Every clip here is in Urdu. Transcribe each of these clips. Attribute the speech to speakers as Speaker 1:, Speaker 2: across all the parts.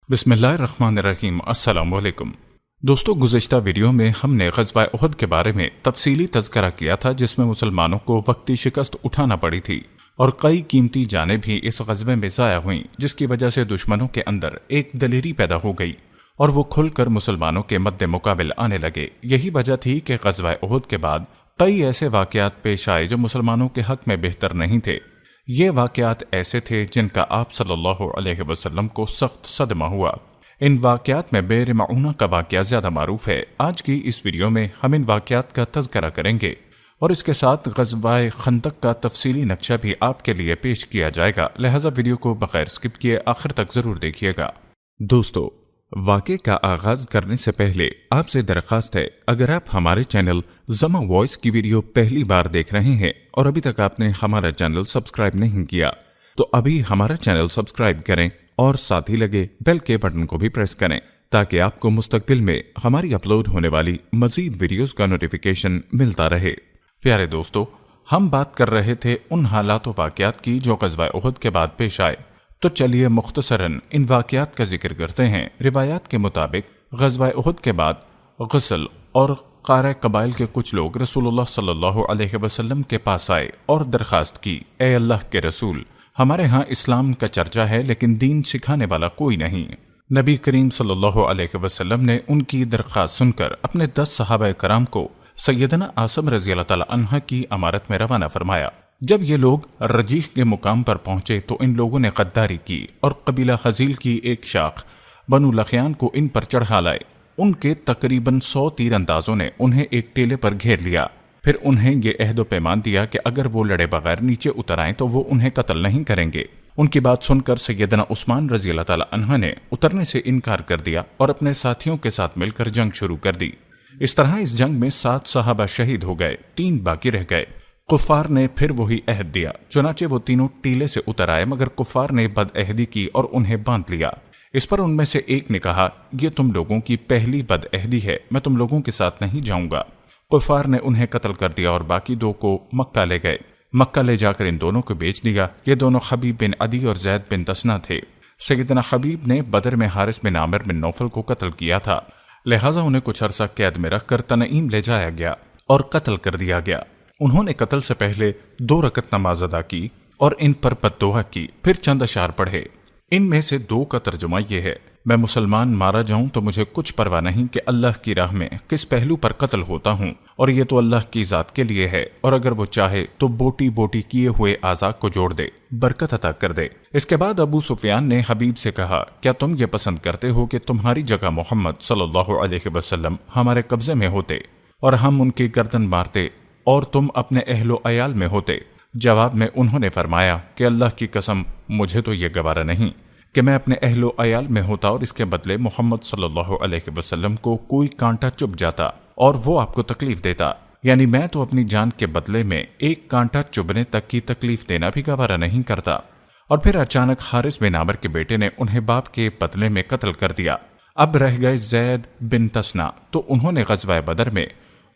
Speaker 1: بسم اللہ الرحمن الرحیم۔ السلام علیکم دوستو، گزشتہ ویڈیو میں ہم نے غزوہ احد کے بارے میں تفصیلی تذکرہ کیا تھا، جس میں مسلمانوں کو وقتی شکست اٹھانا پڑی تھی اور کئی قیمتی جانیں بھی اس غزوے میں ضائع ہوئیں، جس کی وجہ سے دشمنوں کے اندر ایک دلیری پیدا ہو گئی اور وہ کھل کر مسلمانوں کے مد مقابل آنے لگے۔ یہی وجہ تھی کہ غزوہ احد کے بعد کئی ایسے واقعات پیش آئے جو مسلمانوں کے حق میں بہتر نہیں تھے۔ یہ واقعات ایسے تھے جن کا آپ صلی اللہ علیہ وسلم کو سخت صدمہ ہوا۔ ان واقعات میں بئر معونہ کا واقعہ زیادہ معروف ہے۔ آج کی اس ویڈیو میں ہم ان واقعات کا تذکرہ کریں گے اور اس کے ساتھ غزوہ خندق کا تفصیلی نقشہ بھی آپ کے لیے پیش کیا جائے گا، لہذا ویڈیو کو بغیر سکپ کیے آخر تک ضرور دیکھیے گا۔ دوستو، واقعے کا آغاز کرنے سے پہلے آپ سے درخواست ہے، اگر آپ ہمارے چینل زما وائس کی ویڈیو پہلی بار دیکھ رہے ہیں اور ابھی تک آپ نے ہمارا چینل سبسکرائب نہیں کیا تو ابھی ہمارا چینل سبسکرائب کریں اور ساتھ ہی لگے بیل کے بٹن کو بھی پریس کریں تاکہ آپ کو مستقبل میں ہماری اپلوڈ ہونے والی مزید ویڈیوز کا نوٹیفیکیشن ملتا رہے۔ پیارے دوستو، ہم بات کر رہے تھے ان حالات و واقعات کی جو غزوہ احد کے بعد پیش آئے، تو چلیے مختصراً ان واقعات کا ذکر کرتے ہیں۔ روایات کے مطابق غزوہ احد کے بعد غسل اور قارہ قبائل کے کچھ لوگ رسول اللہ صلی اللہ علیہ وسلم کے پاس آئے اور درخواست کی، اے اللہ کے رسول، ہمارے ہاں اسلام کا چرچا ہے لیکن دین سکھانے والا کوئی نہیں۔ نبی کریم صلی اللہ علیہ وسلم نے ان کی درخواست سن کر اپنے 10 صحابہ کرام کو سیدنا عاصم رضی اللہ تعالی عنہ کی امارت میں روانہ فرمایا۔ جب یہ لوگ رجیح کے مقام پر پہنچے تو ان لوگوں نے غداری کی اور قبیلہ خزیل کی ایک شاخ بنو لخیان کو ان پر چڑھا لائے۔ ان کے تقریباً 100 تیر اندازوں نے انہیں ایک ٹیلے پر گھیر لیا، پھر انہیں یہ عہد و پیمان دیا کہ اگر وہ لڑے بغیر نیچے اتر آئیں تو وہ انہیں قتل نہیں کریں گے۔ ان کی بات سن کر سیدنا عثمان رضی اللہ تعالی عنہ نے اترنے سے انکار کر دیا اور اپنے ساتھیوں کے ساتھ مل کر جنگ شروع کر دی۔ اس طرح اس جنگ میں 7 صحابہ شہید ہو گئے، 3 باقی رہ گئے۔ کفار نے پھر وہی عہد دیا، چنانچہ وہ تینوں ٹیلے سے اتر آئے، مگر کفار نے بد عہدی کی اور انہیں باندھ لیا۔ اس پر ان میں سے ایک نے کہا، یہ تم لوگوں کی پہلی بد عہدی ہے، میں تم لوگوں کے ساتھ نہیں جاؤں گا۔ کفار نے انہیں قتل کر دیا اور باقی 2 کو مکہ لے گئے۔ مکہ لے جا کر ان دونوں کو بیچ دیا۔ یہ دونوں حبیب بن عدی اور زید بن تسنہ تھے۔ سیدنا حبیب نے بدر میں حارث بن عامر بن نوفل کو قتل کیا تھا، لہٰذا انہیں کچھ عرصہ قید میں رکھ کر تنعیم لے جایا گیا اور قتل کر دیا گیا۔ انہوں نے قتل سے پہلے 2 رکعت نماز ادا کی اور ان پر بد دعا کی، پھر چند اشعار پڑھے۔ ان میں سے 2 کا ترجمہ یہ ہے، میں مسلمان مارا جاؤں تو مجھے کچھ پرواہ نہیں کہ اللہ کی راہ میں کس پہلو پر قتل ہوتا ہوں، اور یہ تو اللہ کی ذات کے لیے ہے، اور اگر وہ چاہے تو بوٹی بوٹی کیے ہوئے اعضاء کو جوڑ دے، برکت عطا کر دے۔ اس کے بعد ابو سفیان نے حبیب سے کہا، کیا تم یہ پسند کرتے ہو کہ تمہاری جگہ محمد صلی اللہ علیہ وسلم ہمارے قبضے میں ہوتے اور ہم ان کی گردن مارتے اور تم اپنے اہل و عیال میں ہوتے؟ جواب میں انہوں نے فرمایا کہ اللہ کی قسم، مجھے تو یہ گوارا نہیں کہ میں اپنے اہل و عیال میں ہوتا اور اس کے بدلے محمد صلی اللہ علیہ وسلم کو کوئی کانٹا چبھ جاتا اور وہ آپ کو تکلیف دیتا، یعنی میں تو اپنی جان کے بدلے میں ایک کانٹا چبھنے تک کی تکلیف دینا بھی گوارا نہیں کرتا۔ اور پھر اچانک حارث بن عامر کے بیٹے نے انہیں باپ کے بدلے میں قتل کر دیا۔ اب رہ گئے زید بن تسنہ، تو انہوں نے غزوہ بدر میں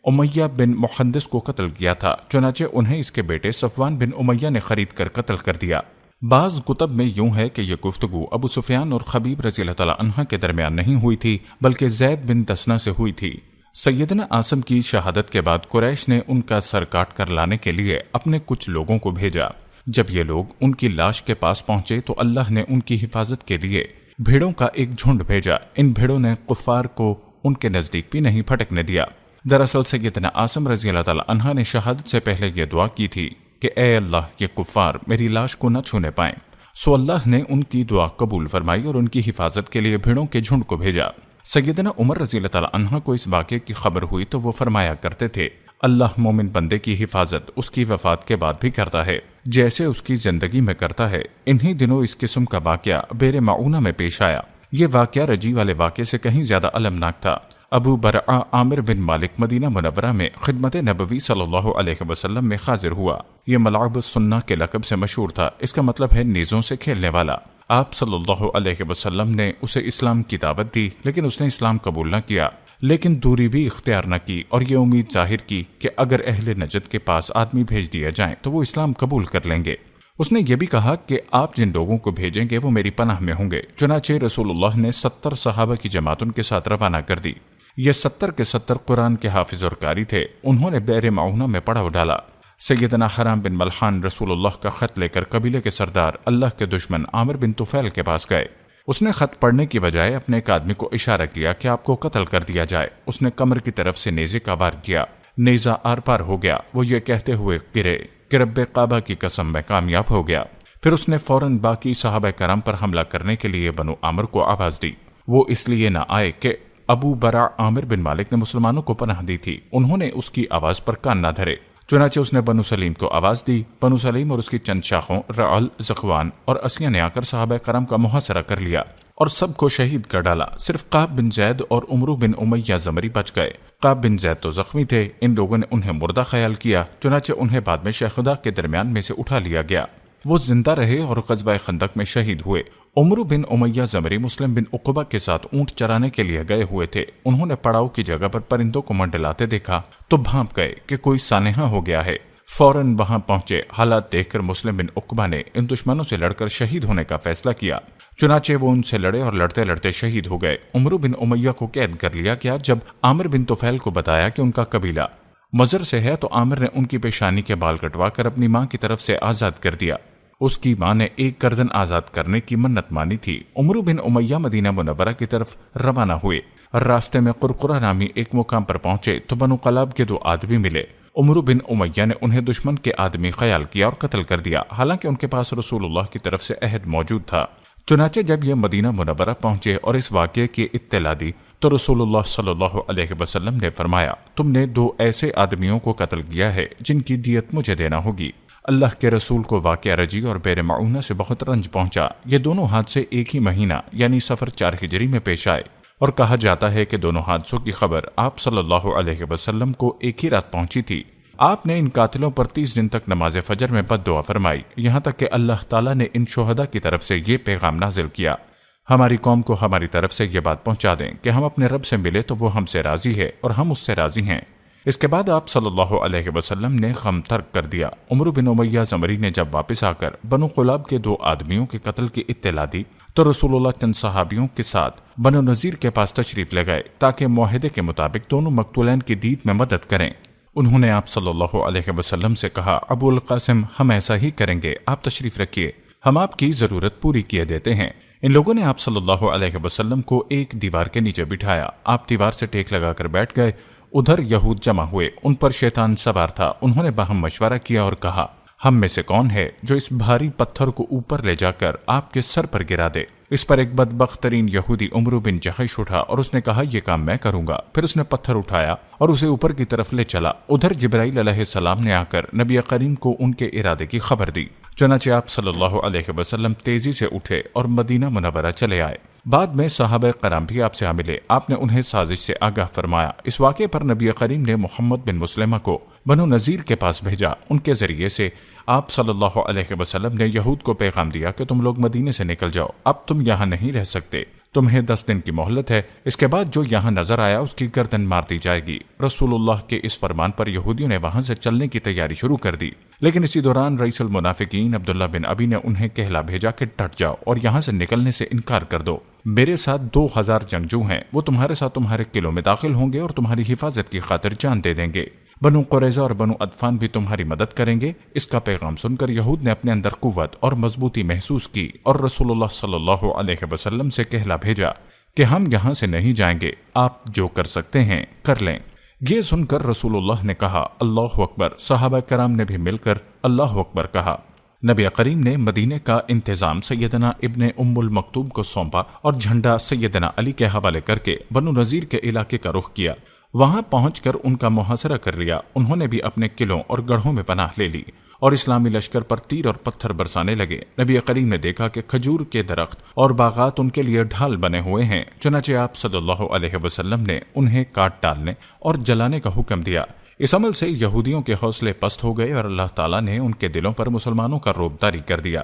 Speaker 1: امیہ بن محدث کو قتل کیا تھا، چنانچہ انہیں اس کے بیٹے صفوان بن امیہ نے خرید کر قتل کر دیا۔ بعض کتب میں یوں ہے کہ یہ گفتگو ابو سفیان اور حبیب رضی اللہ تعالی عنہ کے درمیان نہیں ہوئی تھی، بلکہ زید بن تسنہ سے ہوئی تھی۔ سیدنا عاصم کی شہادت کے بعد قریش نے ان کا سر کاٹ کر لانے کے لیے اپنے کچھ لوگوں کو بھیجا۔ جب یہ لوگ ان کی لاش کے پاس پہنچے تو اللہ نے ان کی حفاظت کے لیے بھیڑوں کا ایک جھنڈ بھیجا۔ ان بھیڑوں نے کفار کو ان کے نزدیک بھی نہیں پھٹکنے دیا۔ دراصل سیدنا عاصم رضی اللہ تعالی عنہ نے شہادت سے پہلے یہ دعا کی تھی کہ اے اللہ، یہ کفار میری لاش کو نہ چھونے پائیں، سو اللہ نے ان کی دعا قبول فرمائی اور ان کی حفاظت کے لیے بھیڑوں کے جھنڈ کو بھیجا۔ سیدنا عمر رضی اللہ تعالی عنہ کو اس واقعے کی خبر ہوئی تو وہ فرمایا کرتے تھے، اللہ مومن بندے کی حفاظت اس کی وفات کے بعد بھی کرتا ہے جیسے اس کی زندگی میں کرتا ہے۔ انہی دنوں اس قسم کا واقعہ بئر معونہ میں پیش آیا۔ یہ واقعہ رجی والے واقعے سے کہیں زیادہ المناک تھا۔ ابو برعہ عامر بن مالک مدینہ منورہ میں خدمت نبوی صلی اللہ علیہ وسلم میں حاضر ہوا۔ یہ ملعب السنہ کے لقب سے مشہور تھا، اس کا مطلب ہے نیزوں سے کھیلنے والا۔ آپ صلی اللہ علیہ وسلم نے اسے اسلام کی دعوت دی، لیکن اس نے اسلام قبول نہ کیا، لیکن دوری بھی اختیار نہ کی اور یہ امید ظاہر کی کہ اگر اہل نجد کے پاس آدمی بھیج دیا جائیں تو وہ اسلام قبول کر لیں گے۔ اس نے یہ بھی کہا کہ آپ جن لوگوں کو بھیجیں گے وہ میری پناہ میں ہوں گے۔ چنانچہ رسول اللہ نے 70 صحابہ کی جماعت ان کے ساتھ روانہ کر دی۔ یہ 70 کے 70 قرآن کے حافظ اور قاری تھے۔ انہوں نے بئر معونہ میں پڑاؤ ڈالا۔ سیدنا حرام بن ملحان رسول اللہ کا خط لے کر قبیلے کے سردار اللہ کے دشمن عامر بن طفیل کے پاس گئے۔ اس نے خط پڑھنے کی بجائے اپنے ایک آدمی کو اشارہ کیا کہ آپ کو قتل کر دیا جائے۔ اس نے کمر کی طرف سے نیزے کا وار کیا، نیزہ آر پار ہو گیا۔ وہ یہ کہتے ہوئے گرے کہ رب کعبہ کی قسم میں کامیاب ہو گیا۔ پھر اس نے فوراً باقی صحابہ کرام پر حملہ کرنے کے لیے بنو عامر کو آواز دی۔ وہ اس لیے نہ آئے کہ ابو برا عامر بن مالک نے مسلمانوں کو پناہ دی تھی، انہوں نے اس کی آواز پر کان نہ دھرے۔ چنانچہ اس نے بنو سلیم کو آواز دی۔ بنو سلیم اور اس کی چند شاخوں رعل، زخوان اور اسیہ نے آ کر صحابہ کرام کا محاصرہ کر لیا اور سب کو شہید کر ڈالا۔ صرف قعب بن زید اور عمرو بن امیہ زمری بچ گئے۔ قعب بن زید تو زخمی تھے، ان لوگوں نے انہیں مردہ خیال کیا، چنانچہ انہیں بعد میں شیخدہ کے درمیان میں سے اٹھا لیا گیا۔ وہ زندہ رہے اور غزوہ خندق میں شہید ہوئے۔ عمرو بن امیہ زمری مسلم بن عقبہ کے ساتھ اونٹ چرانے کے لیے گئے ہوئے تھے۔ انہوں نے پڑاؤ کی جگہ پر پرندوں کو منڈلاتے دیکھا تو بھانپ گئے کہ کوئی سانحہ ہو گیا ہے۔ فوراً وہاں پہنچے۔ حالات دیکھ کر مسلم بن عقبہ نے ان دشمنوں سے لڑ کر شہید ہونے کا فیصلہ کیا، چنانچہ وہ ان سے لڑے اور لڑتے لڑتے شہید ہو گئے۔ عمرو بن امیہ کو قید کر لیا گیا۔ جب عامر بن طفیل کو بتایا کہ ان کا قبیلہ مضر سے ہے تو عامر نے ان کی پیشانی کے بال کٹوا کر اپنی ماں کی طرف سے آزاد کر دیا۔ اس کی ماں نے ایک گردن آزاد کرنے کی منت مانی تھی۔ عمرو بن امیہ مدینہ منورہ کی طرف روانہ ہوئے۔ راستے میں قرقرہ نامی ایک مقام پر پہنچے تو بنو قلاب کے 2 آدمی ملے۔ عمرو بن امیہ نے انہیں دشمن کے آدمی خیال کیا اور قتل کر دیا، حالانکہ ان کے پاس رسول اللہ کی طرف سے عہد موجود تھا۔ چنانچہ جب یہ مدینہ منورہ پہنچے اور اس واقعے کی اطلاع دی تو رسول اللہ صلی اللہ علیہ وسلم نے فرمایا، تم نے 2 ایسے آدمیوں کو قتل کیا ہے جن کی دیت مجھے دینا ہوگی۔ اللہ کے رسول کو واقعہ رجی اور بئر معونہ سے بہت رنج پہنچا۔ یہ دونوں حادثے ایک ہی مہینہ یعنی صفر 4 ہجری میں پیش آئے، اور کہا جاتا ہے کہ دونوں حادثوں کی خبر آپ صلی اللہ علیہ وسلم کو ایک ہی رات پہنچی تھی۔ آپ نے ان قاتلوں پر 30 دن تک نماز فجر میں بد دعا فرمائی، یہاں تک کہ اللہ تعالیٰ نے ان شہداء کی طرف سے یہ پیغام نازل کیا، ہماری قوم کو ہماری طرف سے یہ بات پہنچا دیں کہ ہم اپنے رب سے ملے تو وہ ہم سے راضی ہے اور ہم اس سے راضی ہیں۔ اس کے بعد آپ صلی اللہ علیہ وسلم نے غم ترک کر دیا۔ عمرو بن امیہ زمری نے جب واپس آ کر بنو قلاب کے 2 آدمیوں کے قتل کی اطلاع دی تو رسول اللہ چند صحابیوں کے ساتھ بنو نذیر کے پاس تشریف لے گئے تاکہ معاہدے کے مطابق دونوں مقتولین کی دیت میں مدد کریں۔ انہوں نے آپ صلی اللہ علیہ وسلم سے کہا، ابو القاسم ہم ایسا ہی کریں گے، آپ تشریف رکھیے، ہم آپ کی ضرورت پوری کیے دیتے ہیں۔ ان لوگوں نے آپ صلی اللہ علیہ وسلم کو ایک دیوار کے نیچے بٹھایا۔ آپ دیوار سے ٹیک لگا کر بیٹھ گئے۔ ادھر یہود جمع ہوئے، ان پر شیطان سوار تھا۔ انہوں نے باہم مشورہ کیا اور کہا، ہم میں سے کون ہے جو اس بھاری پتھر کو اوپر لے جا کر آپ کے سر پر گرا دے؟ اس پر ایک بدبخت ترین یہودی عمرو بن جحش اٹھا اور اس نے کہا، یہ کام میں کروں گا۔ پھر اس نے پتھر اٹھایا اور اسے اوپر کی طرف لے چلا۔ ادھر جبرائیل علیہ السلام نے آ کر نبی کریم کو ان کے ارادے کی خبر دی۔ چنانچہ آپ صلی اللہ علیہ وسلم تیزی سے اٹھے اور مدینہ منورہ چلے آئے۔ بعد میں صحابہ کرام بھی آپ سے ملے۔ آپ نے انہیں سازش سے آگاہ فرمایا۔ اس واقعے پر نبی کریم نے محمد بن مسلمہ کو بنو نذیر کے پاس بھیجا۔ ان کے ذریعے سے آپ صلی اللہ علیہ وسلم نے یہود کو پیغام دیا کہ تم لوگ مدینے سے نکل جاؤ، اب تم یہاں نہیں رہ سکتے، تمہیں 10 دن کی مہلت ہے، اس کے بعد جو یہاں نظر آیا اس کی گردن مار دی جائے گی۔ رسول اللہ کے اس فرمان پر یہودیوں نے وہاں سے چلنے کی تیاری شروع کر دی، لیکن اسی دوران رئیس المنافقین عبداللہ بن ابی نے انہیں کہلا بھیجا کہ ڈٹ جاؤ اور یہاں سے نکلنے سے انکار کر دو۔ میرے ساتھ 2000 جنگجو ہیں، وہ تمہارے ساتھ تمہارے قلعوں میں داخل ہوں گے اور تمہاری حفاظت کی خاطر جان دے دیں گے۔ بنو قریظہ اور بنو عطفان بھی تمہاری مدد کریں گے۔ اس کا پیغام سن کر یہود نے اپنے اندر قوت اور مضبوطی محسوس کی اور رسول اللہ صلی اللہ علیہ وسلم سے کہلا بھیجا کہ ہم یہاں سے نہیں جائیں گے، آپ جو کر سکتے ہیں کر لیں۔ یہ سن کر رسول اللہ نے کہا، اللہ اکبر۔ صحابہ کرام نے بھی مل کر اللہ اکبر کہا۔ نبی کریم نے مدینے کا انتظام سیدنا ابن ام المکتوم کو سونپا اور جھنڈا سیدنا علی کے حوالے کر کے بنو نذیر کے علاقے کا رخ کیا۔ وہاں پہنچ کر ان کا محاصرہ کر لیا۔ انہوں نے بھی اپنے قلعوں اور گڑھوں میں پناہ لے لی اور اسلامی لشکر پر تیر اور پتھر برسانے لگے۔ نبی کریم نے دیکھا کہ کھجور کے درخت اور باغات ان کے لیے ڈھال بنے ہوئے ہیں، چنانچہ آپ صلی اللہ علیہ وسلم نے انہیں کاٹ ڈالنے اور جلانے کا حکم دیا۔ اس عمل سے یہودیوں کے حوصلے پست ہو گئے اور اللہ تعالیٰ نے ان کے دلوں پر مسلمانوں کا رعب طاری کر دیا۔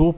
Speaker 1: 2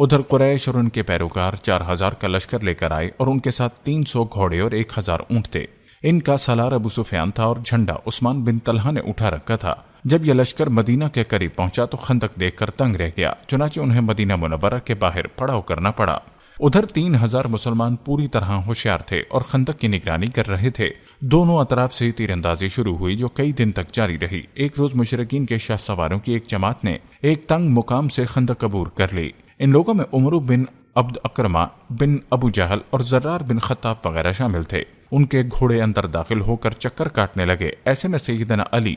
Speaker 1: ادھر قریش اور ان کے پیروکار 4000 کا لشکر لے کر آئے اور ان کے ساتھ 300 گھوڑے اور 1000 اونٹ تھے۔ ان کا سالار ابو سفیان تھا اور جھنڈا عثمان بن طلحہ نے اٹھا رکھا تھا۔ جب یہ لشکر مدینہ کے قریب پہنچا تو خندق دیکھ کر تنگ رہ گیا، چنانچہ انہیں مدینہ منورہ کے باہر پڑاؤ کرنا پڑا۔ ادھر 3000 مسلمان پوری طرح ہوشیار تھے اور خندق کی نگرانی کر رہے تھے۔ دونوں اطراف سے تیر اندازی شروع ہوئی جو کئی دن تک جاری رہی۔ ایک روز مشرکین کے شاہ سواروں کی ایک جماعت نے ایک تنگ مقام سے خندق عبور کر لی۔ ان لوگوں میں عمرو بن عبد اکرمہ بن ابو جہل اور زرار بن خطاب وغیرہ شامل تھے۔ ان کے گھوڑے اندر داخل ہو کر چکر کاٹنے لگے۔ ایسے میں سیدنا علی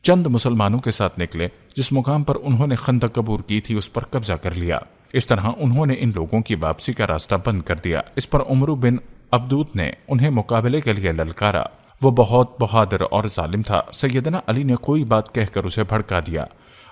Speaker 1: چند مسلمانوں کے ساتھ نکلے۔ جس مقام پر انہوں نے خندق عبور کی تھی اس پر قبضہ کر لیا۔ اس طرح انہوں نے ان لوگوں کی واپسی کا راستہ بند کر دیا۔ اس پر عمرو بن عبدود نے انہیں مقابلے کے لیے للکارا۔ وہ بہت بہادر اور ظالم تھا۔ سیدنا علی نے کوئی بات کہہ کر اسے بھڑکا دیا۔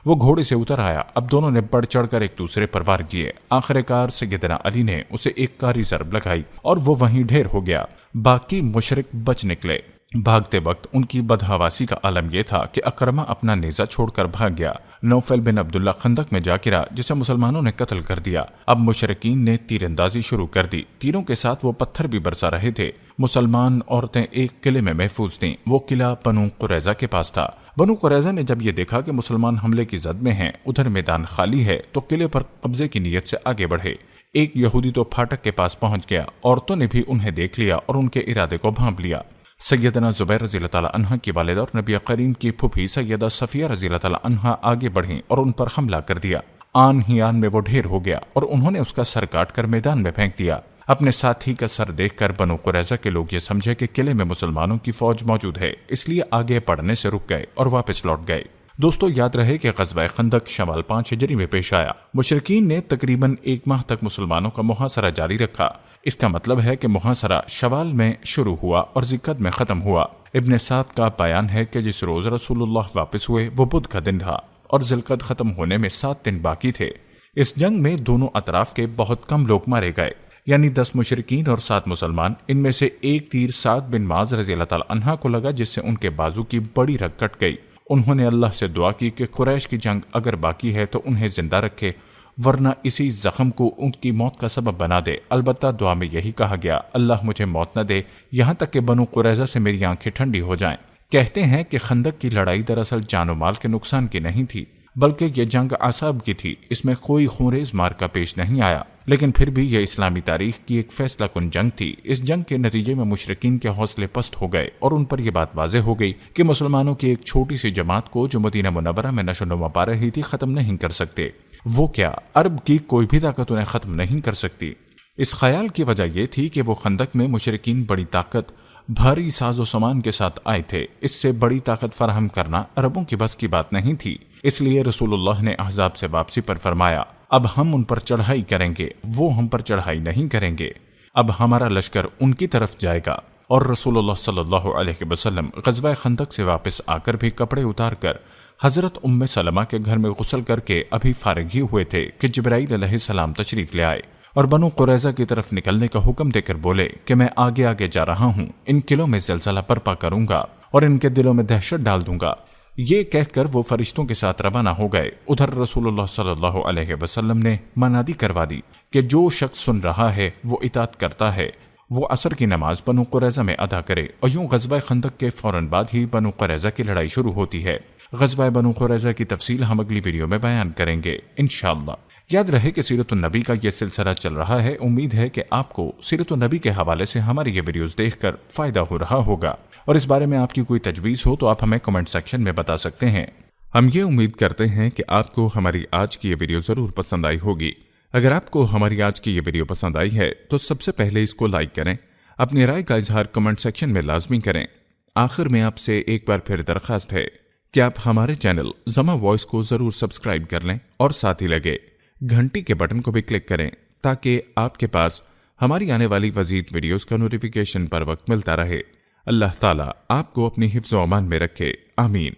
Speaker 1: وہ گھوڑے سے اتر آیا۔ اب دونوں نے بڑھ چڑھ کر ایک دوسرے پر وار کیے۔ آخر کار سیدنا علی نے اسے ایک کاری ضرب لگائی اور وہ وہیں ڈھیر ہو گیا۔ باقی مشرک بچ نکلے۔ بھاگتے وقت ان کی بدحواسی کا عالم یہ تھا کہ اکرمہ اپنا نیزہ چھوڑ کر بھاگ گیا۔ نوفل بن عبداللہ خندق میں جا گرا جسے مسلمانوں نے قتل کر دیا۔ اب مشرکین نے تیر اندازی شروع کر دی۔ تیروں کے ساتھ وہ پتھر بھی برسا رہے تھے۔ مسلمان عورتیں ایک قلعے میں محفوظ تھیں۔ وہ قلعہ بنو قریظہ کے پاس تھا۔ بنو قریظہ نے جب یہ دیکھا کہ مسلمان حملے کی زد میں ہیں، ادھر میدان خالی ہے، تو قلعے پر قبضے کی نیت سے آگے بڑھے۔ ایک یہودی تو پھاٹک کے پاس پہنچ گیا۔ عورتوں نے بھی انہیں دیکھ لیا اور ان کے ارادے کو بھانپ لیا۔ سیدنا زبیر رضی اللہ تعالیٰ عنہ کی والدہ اور نبی کریم کی پھوپھی سیدہ صفیہ رضی اللہ تعالیٰ عنہ آگے بڑھیں اور ان پر حملہ کر دیا۔ آن ہی آن میں وہ ڈھیر ہو گیا اور انہوں نے اس کا سر کاٹ کر میدان میں پھینک دیا۔ اپنے ساتھی کا سر دیکھ کر بنو قریظہ کے لوگ یہ سمجھے کہ قلعے میں مسلمانوں کی فوج موجود ہے، اس لیے آگے بڑھنے سے رک گئے اور واپس لوٹ گئے۔ دوستو یاد رہے کہ غزوہ خندق شوال 5 ہجری میں پیش آیا۔ مشرکین نے تقریباً 1 ماہ تک مسلمانوں کا محاصرہ جاری رکھا۔ اس کا مطلب ہے کہ محاصرہ شوال میں شروع ہوا اور ذی-القعدہ میں ختم ہوا۔ ابن سعد کا بیان ہے کہ جس روز رسول اللہ واپس ہوئے وہ بدھ کا دن تھا اور ذی-القعدہ ختم ہونے میں 7 دن باقی تھے۔ اس جنگ میں دونوں اطراف کے بہت کم لوگ مارے گئے، یعنی 10 مشرکین اور 7 مسلمان۔ ان میں سے ایک تیر سعد بن معاذ رضی اللہ تعالیٰ عنہ کو لگا جس سے ان کے بازو کی بڑی رگ کٹ گئی۔ انہوں نے اللہ سے دعا کی کہ قریش کی جنگ اگر باقی ہے تو انہیں زندہ رکھے، ورنہ اسی زخم کو ان کی موت کا سبب بنا دے۔ البتہ دعا میں یہی کہا گیا، اللہ مجھے موت نہ دے یہاں تک کہ بنو قریظہ سے میری آنکھیں ٹھنڈی ہو جائیں۔ کہتے ہیں کہ خندق کی لڑائی دراصل جان و مال کے نقصان کی نہیں تھی، بلکہ یہ جنگ اعصاب کی تھی۔ اس میں کوئی خونریز مارکا پیش نہیں آیا، لیکن پھر بھی یہ اسلامی تاریخ کی ایک فیصلہ کن جنگ تھی۔ اس جنگ کے نتیجے میں مشرکین کے حوصلے پست ہو گئے اور ان پر یہ بات واضح ہو گئی کہ مسلمانوں کی ایک چھوٹی سی جماعت کو جو مدینہ منورہ میں نشو و نما پا رہی تھی ختم نہیں کر سکتے۔ وہ کیا، عرب کی کوئی بھی طاقت انہیں ختم نہیں کر سکتی۔ اس خیال کی وجہ یہ تھی کہ وہ خندق میں مشرکین بڑی طاقت، بھاری ساز و سامان کے ساتھ آئے تھے۔ اس سے بڑی طاقت فراہم کرنا عربوں کی بس کی بات نہیں تھی۔ اس لیے رسول اللہ نے احزاب سے واپسی پر فرمایا، اب ہم ان پر چڑھائی کریں گے، وہ ہم پر چڑھائی نہیں کریں گے۔ اب ہمارا لشکر ان کی طرف جائے گا۔ اور رسول اللہ صلی اللہ علیہ وسلم غزوہ خندق سے واپس آ کر بھی کپڑے اتار کر حضرت ام سلمہ کے گھر میں غسل کر کے ابھی فارغ ہی ہوئے تھے کہ جبرائیل علیہ السلام تشریف لے آئے اور بنو قریظہ کی طرف نکلنے کا حکم دے کر بولے کہ میں آگے آگے جا رہا ہوں، ان قلعوں میں زلزلہ برپا کروں گا اور ان کے دلوں میں دہشت ڈال دوں گا۔ یہ کہہ کر وہ فرشتوں کے ساتھ روانہ ہو گئے۔ ادھر رسول اللہ صلی اللہ علیہ وسلم نے منادی کروا دی کہ جو شخص سن رہا ہے وہ اطاعت کرتا ہے، وہ عصر کی نماز بنو قریظہ میں ادا کرے۔ اور یوں غزوہ خندق کے فوراً بعد ہی بنو قریظہ کی لڑائی شروع ہوتی ہے۔ غزوہ بنو قریظہ کی تفصیل ہم اگلی ویڈیو میں بیان کریں گے انشاءاللہ۔ یاد رہے کہ سیرت النبی کا یہ سلسلہ چل رہا ہے۔ امید ہے کہ آپ کو سیرت النبی کے حوالے سے ہماری یہ ویڈیوز دیکھ کر فائدہ ہو رہا ہوگا، اور اس بارے میں آپ کی کوئی تجویز ہو تو آپ ہمیں کمنٹ سیکشن میں بتا سکتے ہیں۔ ہم یہ امید کرتے ہیں کہ آپ کو ہماری آج کی یہ ویڈیو ضرور پسند آئی ہوگی۔ اگر آپ کو ہماری آج کی یہ ویڈیو پسند آئی ہے تو سب سے پہلے اس کو لائک کریں، اپنی رائے کا اظہار کمنٹ سیکشن میں لازمی کریں۔ آخر میں آپ سے ایک بار پھر درخواست ہے کہ آپ ہمارے چینل زما وائس کو ضرور سبسکرائب کر لیں اور ساتھ ہی لگے گھنٹی کے بٹن کو بھی کلک کریں تاکہ آپ کے پاس ہماری آنے والی مزید ویڈیوز کا نوٹیفیکیشن پر وقت ملتا رہے۔ اللہ تعالیٰ آپ کو اپنی حفظ و امان میں رکھے، آمین۔